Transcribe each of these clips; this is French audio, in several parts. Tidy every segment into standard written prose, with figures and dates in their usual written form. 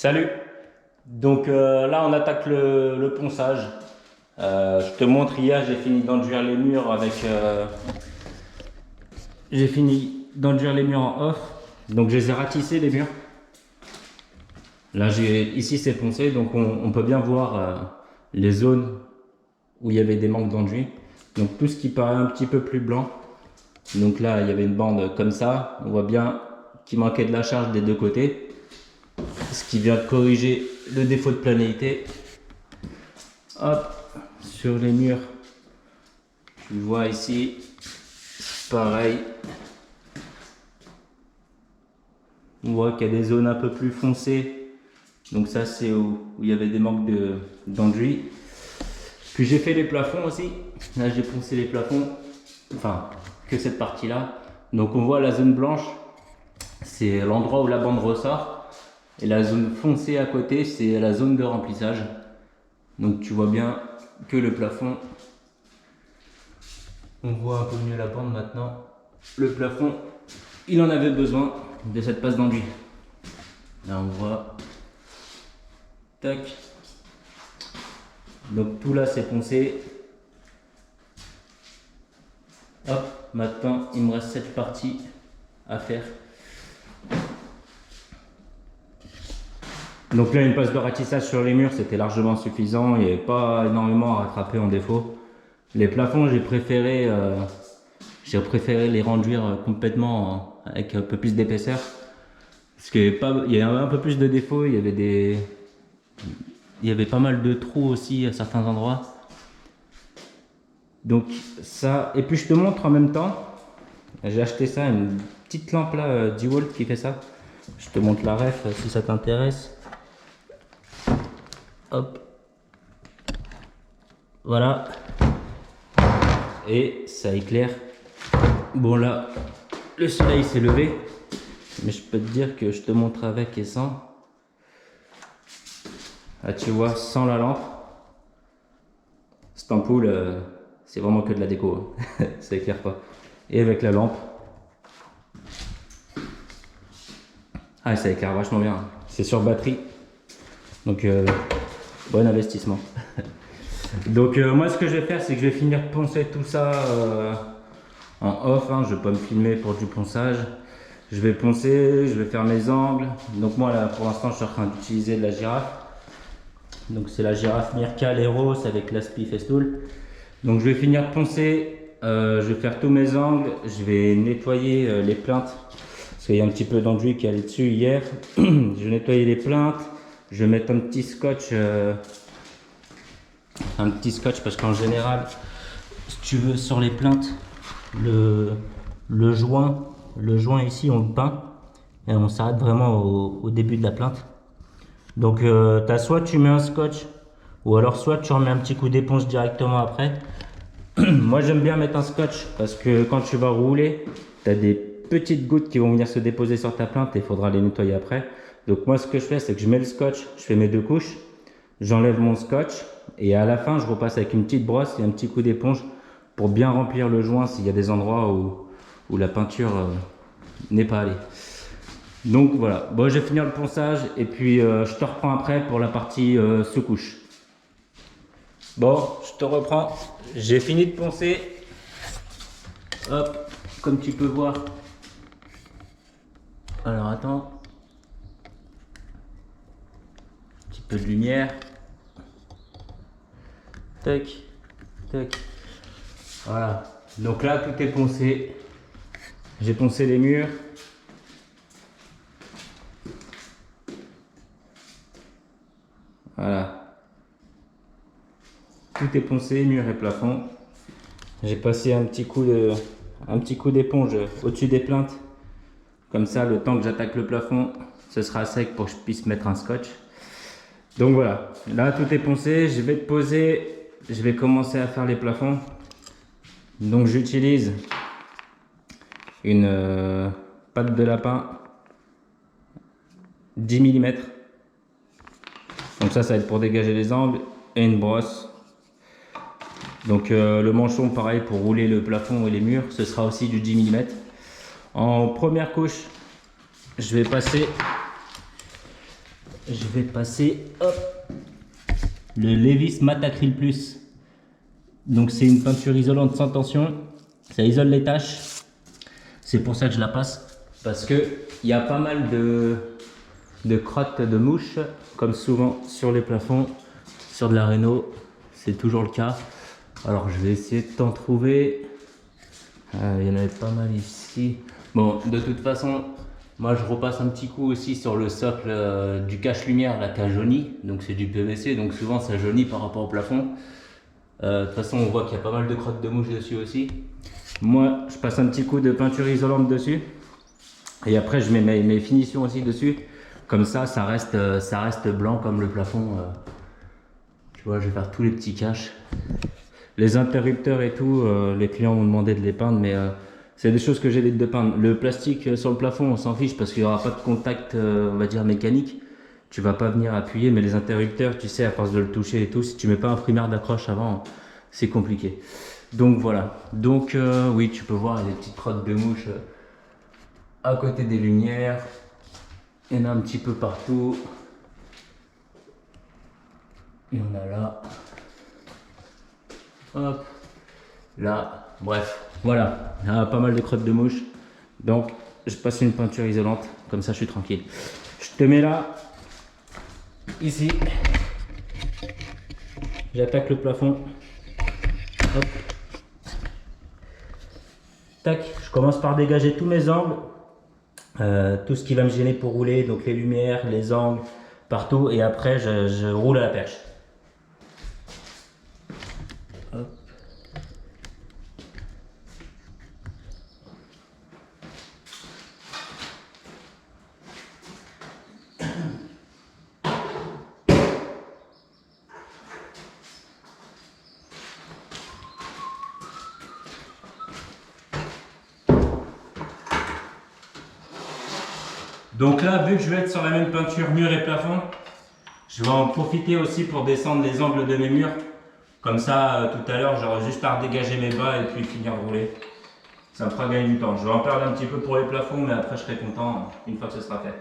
Salut! Donc là on attaque le ponçage. Je te montre, hier j'ai fini d'enduire les murs avec j'ai fini d'enduire les murs en off. Donc je les ai ratissés les murs. Là ici c'est poncé, donc on peut bien voir les zones où il y avait des manques d'enduit. Donc tout ce qui paraît un petit peu plus blanc. Donc là il y avait une bande comme ça. On voit bien qu'il manquait de la charge des deux côtés. Ce qui vient de corriger le défaut de planéité. Hop, sur les murs, tu vois ici, pareil. On voit qu'il y a des zones un peu plus foncées. Donc ça c'est où il y avait des manques d'enduit. Puis j'ai fait les plafonds aussi. Là j'ai poncé les plafonds. Enfin, que cette partie-là. Donc on voit la zone blanche. C'est l'endroit où la bande ressort. Et la zone foncée à côté, c'est la zone de remplissage. Donc tu vois bien que le plafond, on voit un peu mieux la bande maintenant. Le plafond, il en avait besoin de cette passe d'enduit. Là on voit, tac. Donc tout là c'est poncé. Hop, maintenant il me reste cette partie à faire. Donc là, une passe de ratissage sur les murs, c'était largement suffisant. Il n'y avait pas énormément à rattraper en défaut. Les plafonds, j'ai préféré les renduire complètement avec un peu plus d'épaisseur. Parce qu'il y avait un peu plus de défauts. Il y avait pas mal de trous aussi à certains endroits. Donc ça, et puis je te montre en même temps. J'ai acheté ça, une petite lampe là, DeWalt qui fait ça. Je te montre la ref si ça t'intéresse. Hop, voilà, et ça éclaire. Bon là, le soleil s'est levé, mais je peux te dire que je te montre avec et sans. Là tu vois, sans la lampe, cette ampoule, c'est vraiment que de la déco, hein. Ça éclaire pas. Et avec la lampe, ah ça éclaire vachement bien. C'est sur batterie, donc bon investissement. Donc moi ce que je vais faire, c'est que je vais finir de poncer tout ça en off, hein. Je vais pas me filmer pour du ponçage. Je vais poncer, je vais faire mes angles. Donc moi là pour l'instant je suis en train d'utiliser de la girafe. Donc c'est la girafe Mirka Leros avec l'Aspi Festool. Donc je vais finir de poncer, je vais faire tous mes angles, je vais nettoyer les plaintes. Parce qu'il y a un petit peu d'enduit qui est allé dessus hier. Je vais nettoyer les plaintes, je vais mettre un petit scotch. Parce qu'en général, si tu veux, sur les plaintes, le joint ici on le peint et on s'arrête vraiment au début de la plainte. Donc soit tu mets un scotch ou alors soit tu remets un petit coup d'éponge directement après. Moi j'aime bien mettre un scotch parce que quand tu vas rouler, tu as des petites gouttes qui vont venir se déposer sur ta plainte et il faudra les nettoyer après. Donc moi ce que je fais, c'est que je mets le scotch, je fais mes deux couches, j'enlève mon scotch et à la fin je repasse avec une petite brosse et un petit coup d'éponge pour bien remplir le joint s'il y a des endroits où la peinture n'est pas allée. Donc voilà, bon, je vais finir le ponçage et puis je te reprends après pour la partie sous-couche. Bon, je te reprends, j'ai fini de poncer. Hop, comme tu peux voir. Alors attends, un petit peu de lumière. Tac, tac. Voilà, donc là tout est poncé. J'ai poncé les murs. Voilà. Tout est poncé, mur et plafond. J'ai passé un petit coup d'éponge au-dessus des plaintes. Comme ça, le temps que j'attaque le plafond, ce sera sec pour que je puisse mettre un scotch. Donc voilà, là tout est poncé. Je vais te poser, je vais commencer à faire les plafonds. Donc j'utilise une patte de lapin 10 mm. Donc ça va être pour dégager les angles et une brosse. Donc le manchon pareil pour rouler le plafond et les murs, ce sera aussi du 10 mm. En première couche, je vais passer je vais passer, hop, le Levis Matte Acryl Plus. Donc c'est une peinture isolante sans tension, ça isole les taches. C'est pour ça que je la passe, parce que il y a pas mal de crottes de mouches, comme souvent sur les plafonds, sur de la réno, c'est toujours le cas. Alors je vais essayer de t'en trouver. Il y en avait pas mal ici. Bon, de toute façon, moi je repasse un petit coup aussi sur le socle du cache-lumière là qui a jauni. Donc c'est du PVC, donc souvent ça jaunit par rapport au plafond. De toute façon, on voit qu'il y a pas mal de crottes de mouche dessus aussi. Moi, je passe un petit coup de peinture isolante dessus. Et après, je mets mes finitions aussi dessus. Comme ça reste blanc comme le plafond. Tu vois, je vais faire tous les petits caches. Les interrupteurs et tout, les clients m'ont demandé de les peindre, mais c'est des choses que j'évite de peindre. Le plastique sur le plafond, on s'en fiche parce qu'il n'y aura pas de contact, on va dire, mécanique. Tu vas pas venir appuyer, mais les interrupteurs, tu sais, à force de le toucher et tout, si tu mets pas un primaire d'accroche avant, c'est compliqué. Donc voilà. Donc oui, tu peux voir, il y a des petites crottes de mouche à côté des lumières. Il y en a un petit peu partout. Il y en a là. Hop. Là. Bref. Voilà. Il y a pas mal de crottes de mouche. Donc, je passe une peinture isolante. Comme ça, je suis tranquille. Je te mets là. Ici. J'attaque le plafond. Hop. Tac. Je commence par dégager tous mes angles. Tout ce qui va me gêner pour rouler. Donc, les lumières, les angles, partout. Et après, je roule à la perche. Hop. Donc là, vu que je vais être sur la même peinture mur et plafond, je vais en profiter aussi pour descendre les angles de mes murs. Comme ça, tout à l'heure, j'aurai juste à redégager mes bas et puis finir de rouler. Ça me fera gagner du temps. Je vais en perdre un petit peu pour les plafonds, mais après, je serai content une fois que ce sera fait.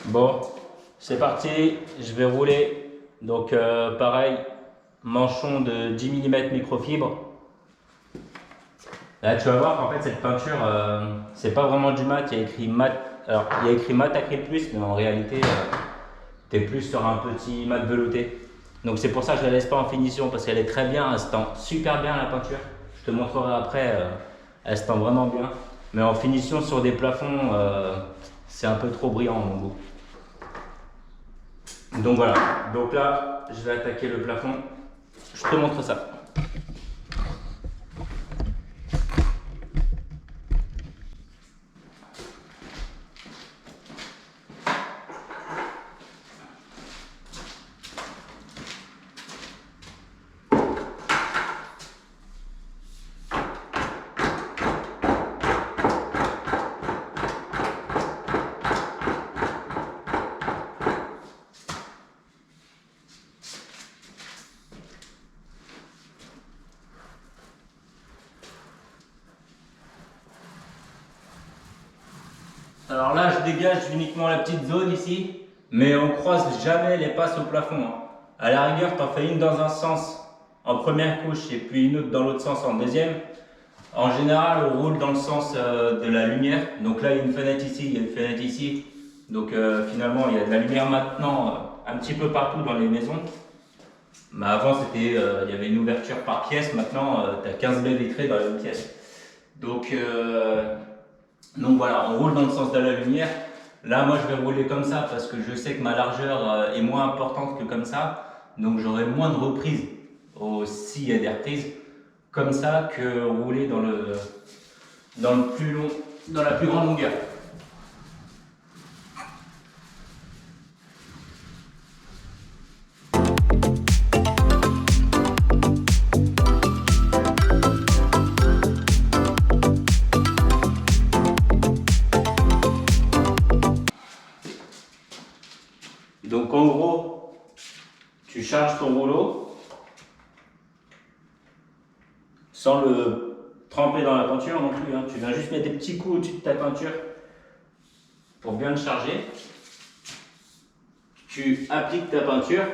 Bon, c'est parti, je vais rouler. Donc pareil, manchon de 10 mm microfibre. Là tu vas voir qu'en fait cette peinture, c'est pas vraiment du mat, il y a écrit mat. Alors il y a écrit mat acryl plus, mais en réalité t'es plus sur un petit mat velouté. Donc c'est pour ça que je la laisse pas en finition, parce qu'elle est très bien, elle se tend super bien la peinture. Je te montrerai après, elle se tend vraiment bien. Mais en finition sur des plafonds, c'est un peu trop brillant à mon goût. Donc voilà, donc là je vais attaquer le plafond, je te montre ça. Alors là, je dégage uniquement la petite zone ici, mais on croise jamais les passes au plafond. Hein. À la rigueur, tu en fais une dans un sens en première couche et puis une autre dans l'autre sens en deuxième. En général, on roule dans le sens de la lumière. Donc là, il y a une fenêtre ici, il y a une fenêtre ici. Donc finalement, il y a de la lumière maintenant un petit peu partout dans les maisons. Mais avant, il y avait une ouverture par pièce. Maintenant, tu as 15 baies vitrées dans la même pièce. Donc voilà, on roule dans le sens de la lumière. Là, moi, je vais rouler comme ça parce que je sais que ma largeur est moins importante que comme ça. Donc j'aurai moins de reprises s'il y a des reprises comme ça que rouler dans le plus long, dans la plus grande longueur. Donc en gros, tu charges ton rouleau sans le tremper dans la peinture non plus. Hein. Tu viens juste mettre des petits coups au-dessus de ta peinture pour bien le charger. Tu appliques ta peinture.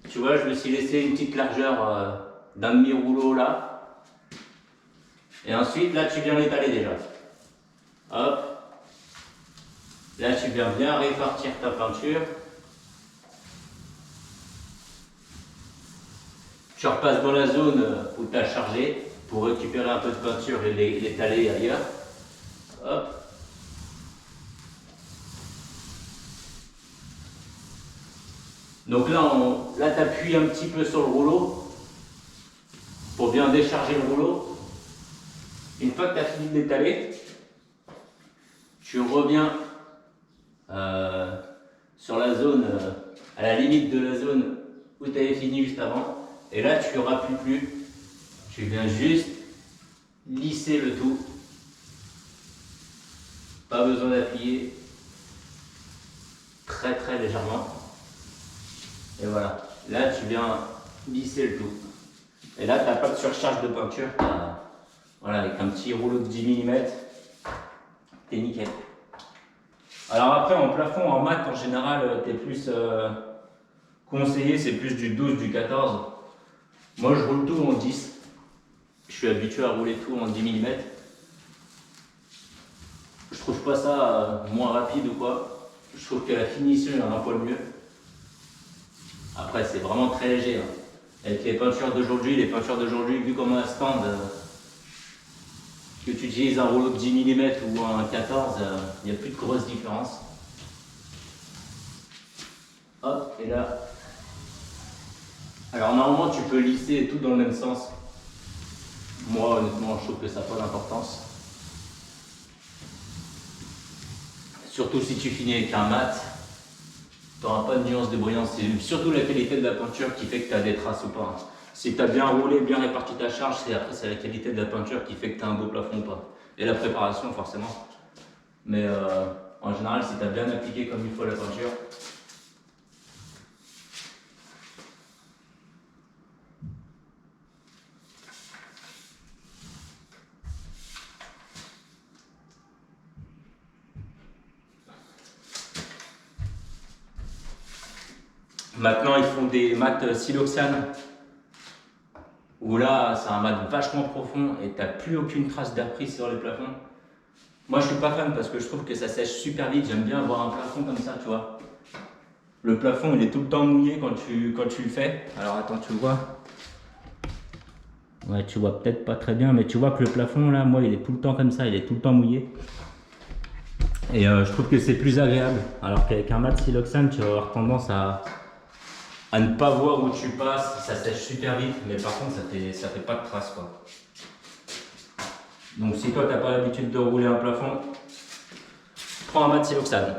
Tu vois, je me suis laissé une petite largeur d'un demi-rouleau là. Et ensuite, là, tu viens l'étaler déjà. Hop. Là, tu viens bien répartir ta peinture. Tu repasses dans la zone où tu as chargé pour récupérer un peu de peinture et l'étaler ailleurs. Hop. Donc là, là tu appuies un petit peu sur le rouleau pour bien décharger le rouleau. Une fois que tu as fini de l'étaler, tu reviens sur la zone, à la limite de la zone où tu avais fini juste avant. Et là, tu ne rappuies plus. Tu viens juste lisser le tout. Pas besoin d'appuyer. Très très légèrement. Et voilà. Là, tu viens lisser le tout. Et là, tu n'as pas de surcharge de peinture. Voilà, avec un petit rouleau de 10 mm, t'es nickel. Alors après, en plafond, en mat, en général, t'es plus conseillé, c'est plus du 12, du 14. Moi, je roule tout en 10. Je suis habitué à rouler tout en 10 mm. Je trouve pas ça moins rapide ou quoi. Je trouve que la finition est un poil mieux. Après, c'est vraiment très léger. Hein. Avec les peintures d'aujourd'hui, vu comment elles se tendent, que tu utilises un rouleau de 10 mm ou un 14, il n'y a plus de grosse différence. Hop, et là. Alors normalement, tu peux lisser tout dans le même sens. Moi, honnêtement, je trouve que ça n'a pas d'importance. Surtout si tu finis avec un mat, tu n'auras pas de nuance de brillance. C'est surtout la qualité de la peinture qui fait que tu as des traces ou pas. Si tu as bien roulé, bien réparti ta charge, après c'est la qualité de la peinture qui fait que tu as un beau plafond ou pas. Et la préparation forcément. Mais en général, si tu as bien appliqué comme il faut la peinture, Maintenant, ils font des mats siloxane. Où là, c'est un mat vachement profond et t'as plus aucune trace d'air pris sur les plafonds. Moi, je suis pas fan parce que je trouve que ça sèche super vite. J'aime bien avoir un plafond comme ça, tu vois. Le plafond, il est tout le temps mouillé quand tu le fais. Alors, attends, tu le vois? Ouais, tu vois peut-être pas très bien, mais tu vois que le plafond, là, moi, il est tout le temps comme ça. Il est tout le temps mouillé. Et je trouve que c'est plus agréable. Alors qu'avec un mat siloxane, tu vas avoir tendance à ne pas voir où tu passes. Ça sèche super vite, mais par contre, ça fait pas de traces, quoi. Donc, si toi, t'as pas l'habitude de rouler un plafond, prends un mat siloxane.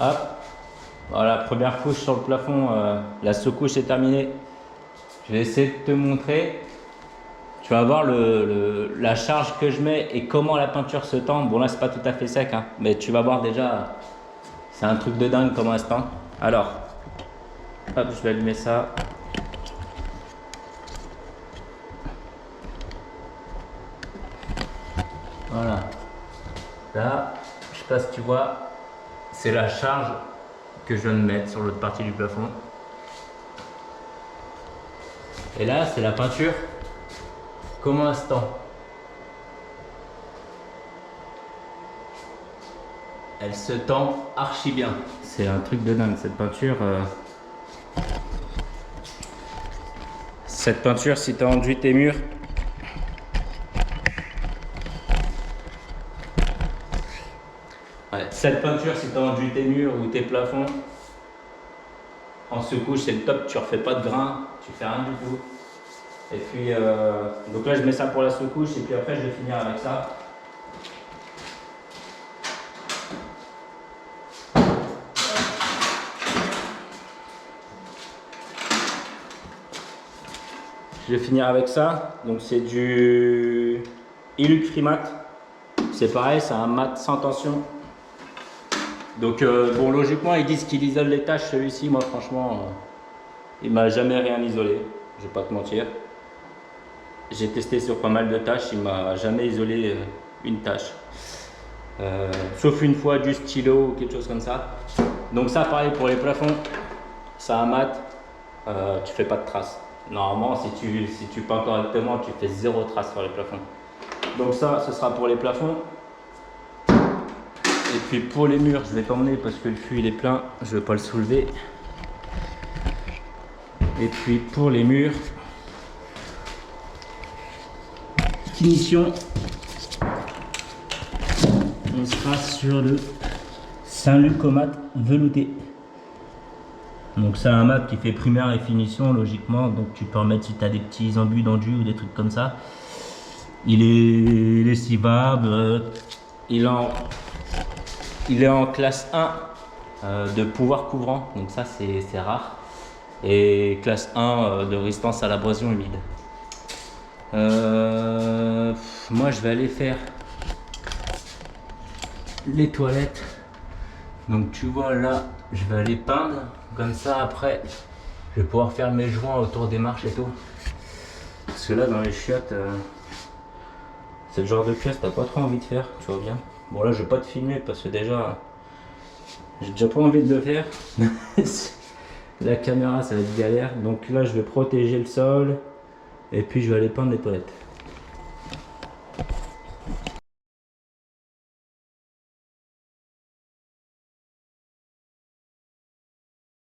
Hop, voilà, première couche sur le plafond, la sous-couche est terminée. Je vais essayer de te montrer. Tu vas voir la charge que je mets et comment la peinture se tend. Bon là c'est pas tout à fait sec, hein, mais tu vas voir déjà, c'est un truc de dingue comment elle se tend. Alors, hop, je vais allumer ça. Voilà. Là, je sais pas si tu vois, c'est la charge que je viens de mettre sur l'autre partie du plafond. Et là, c'est la peinture. Comment elle se tend? Elle se tend archi bien. C'est un truc de dingue cette peinture. Cette peinture, si tu as enduit tes murs, cette peinture, si tu as enduit tes murs ou tes plafonds, en sous-couche, c'est le top, tu refais pas de grains, tu fais rien du tout. Et puis, donc là, je mets ça pour la sous-couche et puis après, je vais finir avec ça. Je vais finir avec ça. Donc, c'est du Ilucrimat. C'est pareil, c'est un mat sans tension. Donc, bon, logiquement, ils disent qu'il isole les taches. Celui-ci, moi, franchement, il m'a jamais rien isolé. Je vais pas te mentir. J'ai testé sur pas mal de tâches, il m'a jamais isolé une tâche. Sauf une fois du stylo ou quelque chose comme ça. Donc ça pareil pour les plafonds, ça a mat, tu fais pas de traces. Normalement si tu peins correctement, tu fais zéro trace sur les plafonds. Donc ça, ce sera pour les plafonds. Et puis pour les murs, je vais t'emmener parce que le fût il est plein, je vais pas le soulever. Et puis pour les murs, finition, on sera sur le Saint-Luc au mat velouté. Donc c'est un mat qui fait primaire et finition logiquement, donc tu peux en mettre si tu as des petits embus d'enduit ou des trucs comme ça. Il est lessivable, il est en classe 1 de pouvoir couvrant, donc ça c'est rare. Et classe 1 de résistance à l'abrasion humide. Moi je vais aller faire les toilettes. Donc tu vois là, je vais aller peindre. Comme ça après, je vais pouvoir faire mes joints autour des marches et tout. Parce que là dans les chiottes, c'est le genre de pièce que t'as pas trop envie de faire, tu vois bien. Bon là je vais pas te filmer parce que déjà, j'ai déjà pas envie de le faire. La caméra ça va être galère. Donc là je vais protéger le sol. Et puis je vais aller peindre les toilettes.